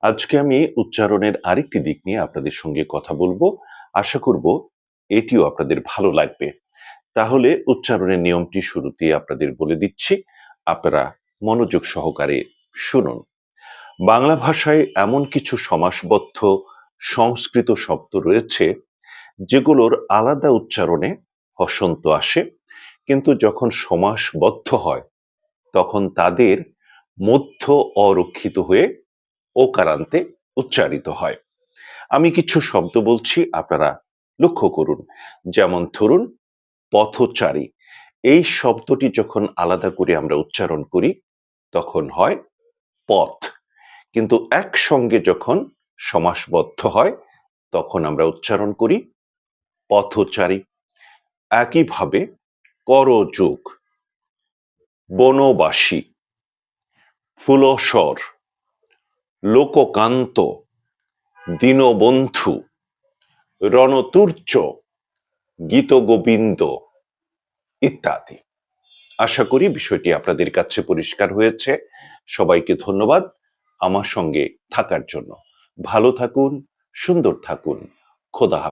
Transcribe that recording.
আজকে আমি উচ্চারণের আরেকটি দিক নিয়ে আপনাদের সঙ্গে কথা বলবো। আশা করব এটিও আপনাদের ভালো লাগবে। তাহলে উচ্চারণের নিয়মটি শুরুতেই আপনাদের বলে দিচ্ছি। আপনারা মনোযোগ সহকারে শুনুন। বাংলা ভাষায় এমন কিছু সমাসবদ্ধ সংস্কৃত শব্দ রয়েছে যেগুলোর আলাদা উচ্চারণে হসন্ত আসে, কিন্তু যখন সমাসবদ্ধ হয় তখন তাদের মধ্য অরক্ষিত হয়ে ওকারান্তে উচ্চারিত হয়। আমি কিছু শব্দ বলছি, আপনারা লক্ষ্য করুন। যেমন ধরুন, পথচারী। এই শব্দটি যখন আলাদা করে আমরা উচ্চারণ করি তখন হয় পথ, কিন্তু একসঙ্গে যখন সমাসবদ্ধ হয় তখন আমরা উচ্চারণ করি পথচারী। একইভাবে করযোগ, বনবাসী, ফুলসর, লোককান্ত, দীনবন্ধু, রণতুর্য, গীতগোবিন্দ ইত্যাদি। আশা করি বিষয়টি আপনাদের কাছে পরিষ্কার হয়েছে। সবাইকে ধন্যবাদ আমার সঙ্গে থাকার জন্য। ভালো থাকুন, সুন্দর থাকুন। খোদা হাফেজ।